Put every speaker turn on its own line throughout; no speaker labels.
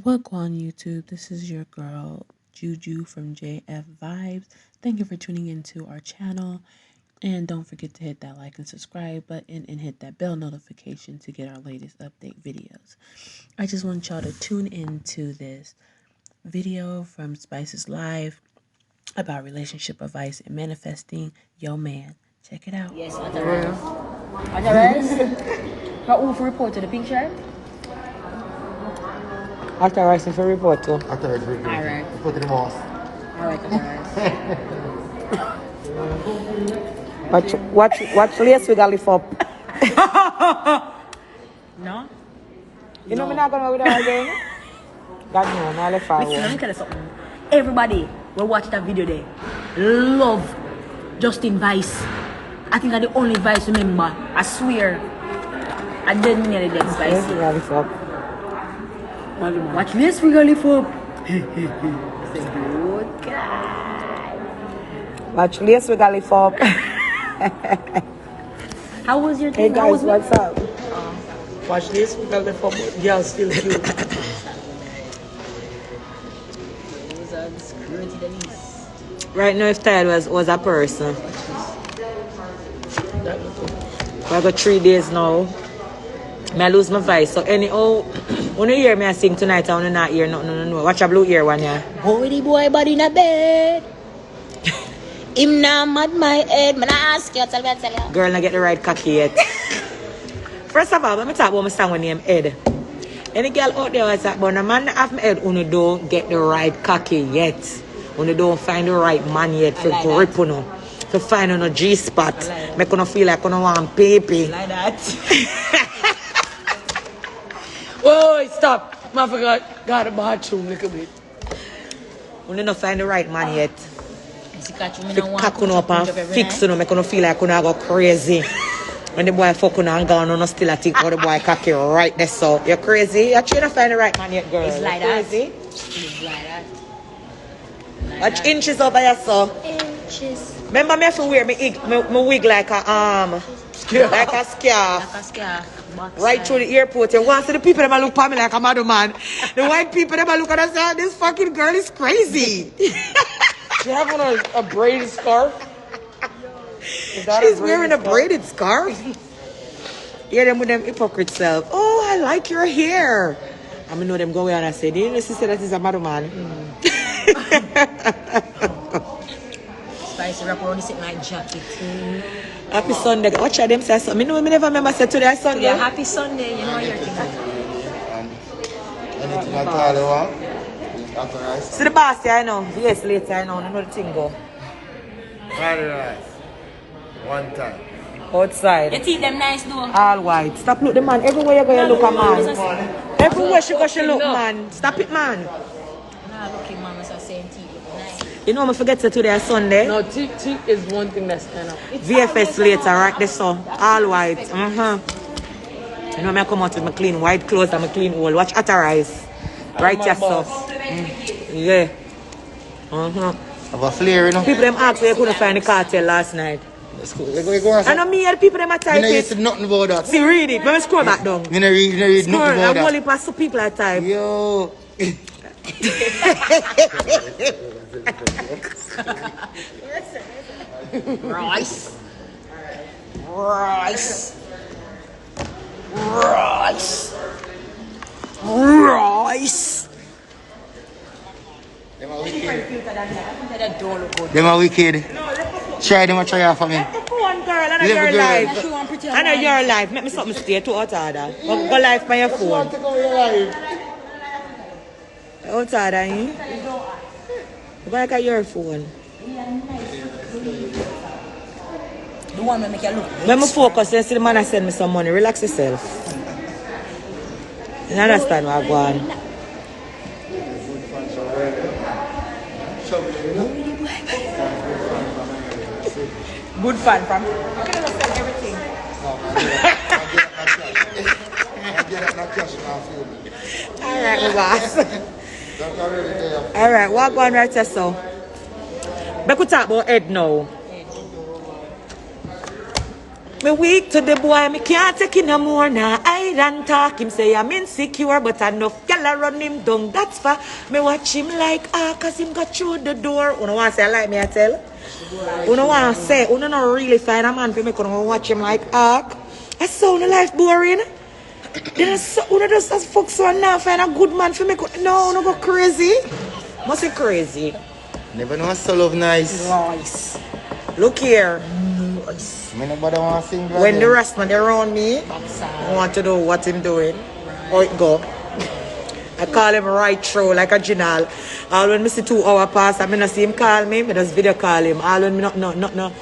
What on YouTube? This is your girl Juju from JF Vibes. Thank you for tuning into our channel. And don't forget to hit that like and subscribe button and hit that bell notification to get our latest update videos. I just want y'all to tune into this video from Spice's Live about relationship advice and manifesting your man. Check it out.
Yes, authorized. Authorized? How who for report to the pink shirt?
Authorized for report too.
Authorized for report.
Alright.
Report to the boss.
Alright, authorized.
Watch lace we got lift up.
No?
You know me not gonna go with her again? God no, not left far
Listen, let me tell you something. Everybody will watch that video there. Love Justin Vice. I think I'm the only Vice remember. I swear. I didn't nearly dead
Lace
spicy.
we got lift up.
Watch this, we gonna lift up. Say good guy.
Watch lace we got lift up.
How was your
Hey
thing? How
guys,
was
what's up? Watch this we got lift up. Girl still cute. Right now if tired was a person. I got 3 days now. I lose my voice. So anyhow, when you hear me I sing tonight, I want to not hear nothing. No. Watch a blue ear one, yeah.
Boy, the boy body in a bed. Him now mad my head. Man, I ask you, tell you.
Girl, not get the right cocky yet. First of all, let me talk about my song with name Ed. Any girl out there was like, but a man that have my head, you don't get the right cocky yet. You don't find the right man yet for
like
grip, you know. To find on a G-spot.
Like
Make you feel like you want baby.
Like that.
Whoa, stop. I forgot. Got a bathroom, look a bit.
You don't find the right man yet.
To
Cock you up and fix you, make you feel like you go crazy. When the boy fuck you and gone, you still a think how the boy cocky right there, so you're crazy. You're trying to find the right man yet, girl.
It's like
you're
that.
crazy.
It's like that.
Watch inches over here, so.
Inches.
Remember me have to wear my wig like a like a scarf.
Like a scarf.
Right through the airport. You want to see the people that look at me like a mad man. The white people that look at us and say, this fucking girl is crazy.
She have on a braided scarf?
She's wearing a braided scarf. Yeah, them with them hypocrite self. Oh, I like your hair. I know them go away and I say, do you know sister that is a mad man?
Spicy wrap around the sitting like jacket.
Happy Sunday. Watch out them say something. I never remember say today Sunday.
Yeah, happy Sunday. You know your thing.
Anything at all you want? Authorized.
See the boss, yeah, I know. Yes, later, I know. I know the thing go.
Friday night. One time.
Outside.
Your teeth them nice though.
All white. Stop look the man. Everywhere you go, you look a man. Everywhere she go, she look man. Stop it, man.
Nah, looking man, it's the same teeth. Nice.
You know, I forget to today Sunday.
No, teeth is one thing that's kind of...
VFS later, right there, so. All white. You know, I come out with my clean white clothes and my clean wool. Watch Authorized. Right here, so. Yeah.
Have a flare, you know?
People them asked where you couldn't find the cartel last night.
That's cool. You go and
I know me and the people them are
I
type
know you said
it.
nothing about that.
See, read it. Let me scroll back down.
You know read nothing
Scroll,
about
I'm
that.
only past some people at time.
Yo.
Rice.
Them are wicked. Them are wicked. Try them, try out for me.
One girl, I know
Live
your
with
life.
girl.
I know your life. Make me something stay to out order. Go live by your phone.
To go your life.
Out order, eh? Go like at your phone.
The one that make you look.
When I focus, you see the man I send me some money. Relax yourself. You understand what I'm going? Good fan from. You can understand everything. Alright, my boss. Alright, what going right there, so? We could talk about Ed now. Me weak to the boy, me can't take it no more now. I don't talk him say I'm insecure, but enough girl girl I run him down. That's for me watch him like cause him got through the door. You know want to say I like me I tell? You know want to say you not really find a man for me gonna watch him like I saw the life boring. Then you just fuck so now find a good man for me. No, no go crazy. Must be crazy.
Never know so love nice.
Nice. Look here.
Nice. Nobody want to sing.
When the rest man around me, I want to know what him doing. How it go. I call him right through like a general. All when I see 2 hours pass, I not see him call me, I just video call him. All when me no.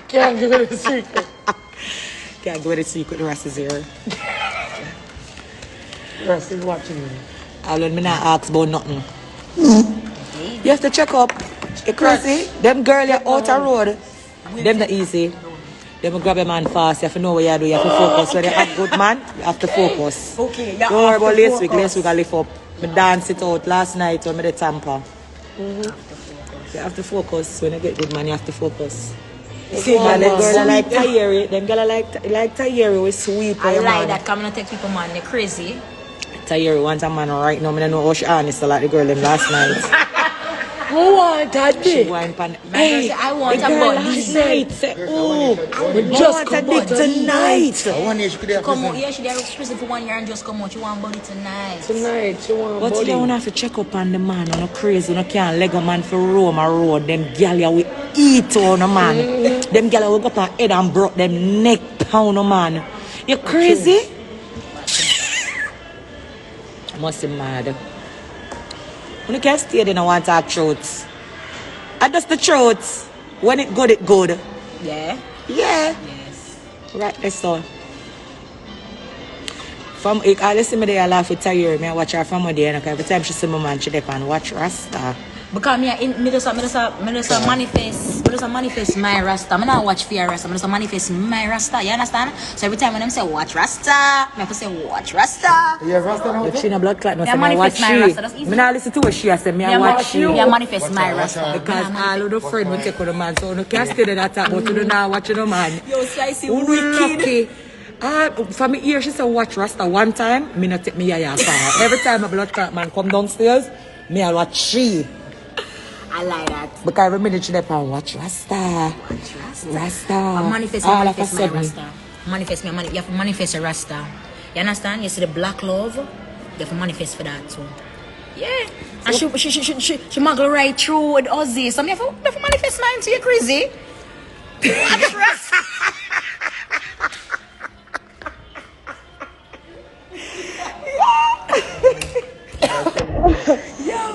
Can't give it a secret.
Can't give it a secret, the rest is here.
Rasta is watching me.
All when me not ask about nothing. You have to check up. You crazy? Them girl you out the road. Them not easy. Them grab a man fast. You have to know what you do. You have to focus. When you have good man, you have to focus.
Okay,
Don't worry about last week. Last week I lift up. I dance it out last night when I did Tampa. You have to focus. When you get good man, you have to focus. See, man, them girl like Tayeri. Them girl like Tayeri with sweet.
I like that. Come and take people, man. They're crazy.
Tayeri wants a man right now. I don't know how she honest like the girl them last night.
Who want that
She
dick?
went pan.
Hey, I want
the
a
girl
body.
last night say, oh, we
just
just a
come
dick
out.
tonight.
I want you to
Come out. Yeah, she there prison for 1 year and just come out. You want body tonight.
Tonight, she want
But
body.
you don't have to check up on the man. You're not crazy. You can't leg a man for roam a road. Them gal you will eat on a man. Them gal will go up on head and broke them neck pound a man. You crazy? Must be mad. When you can't stay there and want to talk truths. And just the truths. When it good, it good.
Yeah.
Yeah.
Yes.
Right, that's all. From I listen me there, I laugh with Tayeri. I watch her from there, and every time she see my man, she dey and watch Rasta.
Because me just manifest my Rasta. I don't watch fear Rasta. I just manifest my Rasta. You understand? So every time when them say watch Rasta, I have to say watch Rasta.
You have Rasta now?
If she in a blood clot, no
Yeah,
say me watch
manifest my
she.
Rasta, that's easy.
Me not listen to what she say. Me I watch she.
Yeah, manifest my
Watch
Rasta.
out.
Because all of the friends will take on the man, so you can't stay there that talk, but you do not watch the man.
Yo, slicey
Who lucky? For me here, she said watch Rasta one time, me not take me yaya far. Every time a blood clot man come downstairs, me I watch she.
I like that.
Because every minute she dey and watch Rasta.
Watch Rasta.
Rasta.
I manifest
All of a
my
sudden.
Rasta. Manifest me. You have to manifest a Rasta. You understand? You see the black love. You have to manifest for that too. Yeah. And she muggle right through with Ozzy. So you have to manifest mine too. You crazy? Watch Rasta.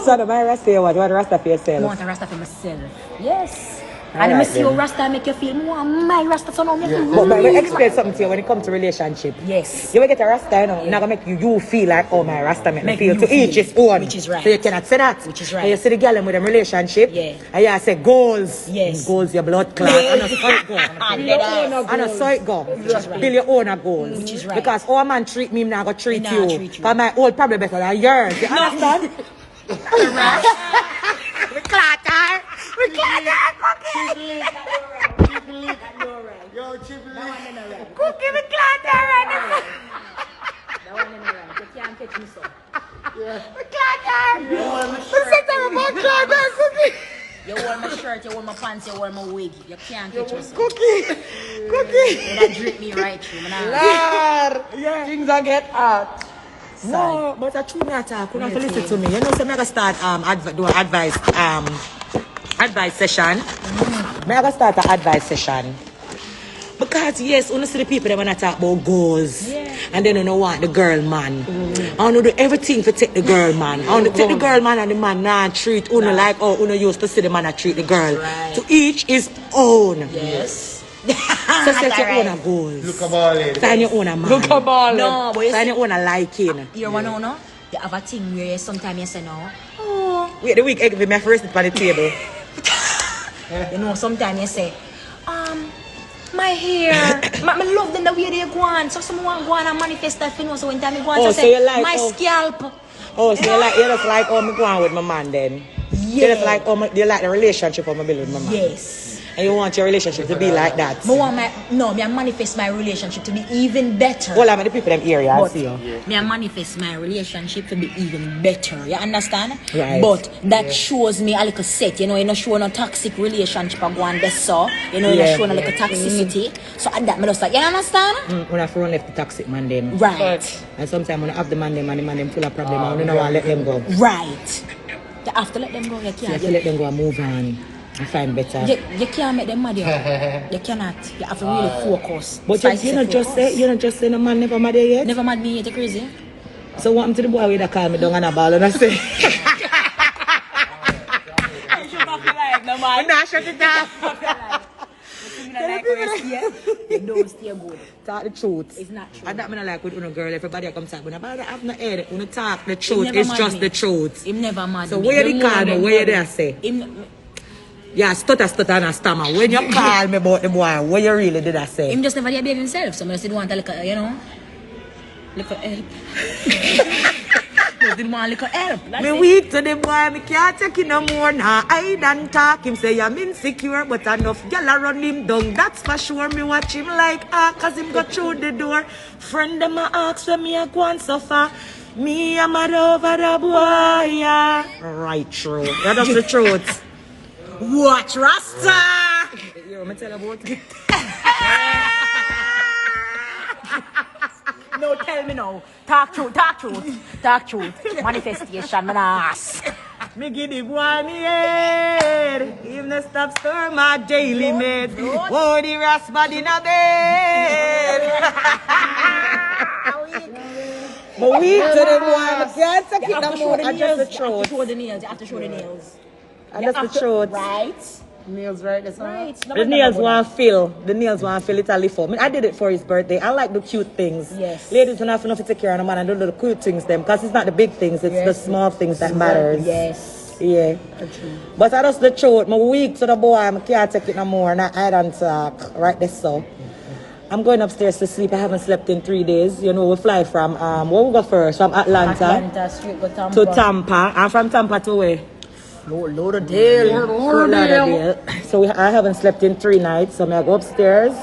So the my Rasta what Rasta for
I
yourself?
want a Rasta for myself. Yes.
All
And I
right
see how
then.
Rasta make you feel more my Rasta. So now me feel
But let me explain something to you when it comes to relationship.
yes.
You will get a Rasta, you know, not gonna make you feel like, oh my Rasta make me
Make
feel.
you
To
feel,
each his own.
which is right.
So you cannot say that.
Which is right.
And you see the girl with them relationship.
Yeah.
And you say goals.
Yes.
Goals your blood clot. And that's how it go.
And that's
And that's how it go. Build your own goals.
Which is right.
Because how a man treat me, I'm not gonna treat
Me
you.
not treat you.
Because my old probably better than yours. You understand? We clatter. We clatter.
Yo, Chipley.
Cookie, we clatter.
That one ain't right. You can't catch me so.
We clatter. We set up about clatter, Cookie.
You wear my shirt, you wear my pants, you wear my wig. You can't catch me so.
Cookie. Cookie.
You that drip me right through.
Yeah. Things are get hot. No, but I true me attack. You have to listen to me. You know, so I'm gonna start do an advice session. I'm gonna start an advice session. Because yes, you see the people that wanna talk about goals.
Yeah.
And then you don't want the girl man. I wanna do everything to take the girl man. I wanna take the girl man and the man now treat uno like how uno used to see the man treat the girl.
Right.
To each his own.
Yes.
So set your own goals.
Look about it.
Find your own man.
Look at ball.
No, but you
Find
see,
your own liking.
you wanna know? You have a thing where sometimes you say no. Oh.
Wait, the week egg with my first it on the table.
You know, sometimes you say, my hair, I love them the way they go on. So someone go on and manifest that thing. So when time you go on,
Oh,
so
so
say,
you like
my
how-
scalp.
Oh, so you just like how me go on with my man then? You
Yeah.
just like how you like the relationship how me build with my man?
Yes.
And you want your relationship to be like that.
Me manifest my relationship to be even better.
Well, I'm the people in them area, I
But
see you.
me manifest my relationship to be even better. You understand?
Right.
But that shows me a little set. You know, you're not showing a toxic relationship or go on this so. You know, you're not showing a little toxicity. So at that, me just like, you understand?
When I run left the toxic man them.
Right.
And sometimes when I have the man them and the man them full of problem, I don't know why I let them go.
Right. You have to let them go. You
So you
can't.
have to let them go and move on and find better.
You can't make them mad. You cannot. You have to really focus.
But you not just say no man never mad yet.
Never mad me yet. You crazy?
So what happened to the boy with that call me down on a ball and I say
No man.
nah, shut it off.
You don't stay good.
Talk the truth.
It's not true.
And that me not like with una girl, everybody come talk, but I have no head. Una talk the truth.
never
It's
mad
just
me.
the truth.
Him never mad
So
me.
where you
The
call
more
me? Where you there say?
Him,
Yeah, stutter and a stammer. When you call me about the boy, what you really did I say?
him just never did behave himself. So I just didn't want a little, you know, little help. Just didn't want a little help. That's
Me
it.
weak to the boy, me can't take it no more. Nah, I don't talk. Him say I'm insecure, but enough gyal run him down. That's for sure. Me watch him like cause him go through the door. Friend them a ask when me a go and suffer. Me I'm mad over the boy. Yeah. Right, true. Yeah, that's the truth.
Watch Rasta.
You me tell about it.
No, tell me no. Talk truth, talk truth, talk truth. Manifestation, man, ask.
Me give the boy me head. Him no stop stir my daily meds. Oh, the Rasta in a bed. But we to the boy, I can't take it no more. I just the
You have to
truth.
show the nails. You have to show the nails.
I just the truth.
Right.
Nails right, that's
Right.
The nails want fill. The nails want fill it a lift up. I did it for his birthday. I like the cute things.
Yes.
Ladies don't have enough to take care of a man and do the cute things them. Because it's not the big things, it's the small things that matters.
Yes.
Yeah. But that's the truth. My weak to the boy, I can't take it no more. And I don't talk. Right there so. I'm going upstairs to sleep. I haven't slept in 3 days. You know, we fly from where we go first? From Atlanta
Straight go Tampa.
to Tampa. And from Tampa to where?
Lauderdale.
Fort Lauderdale. So I haven't slept in 3 nights. So I go upstairs.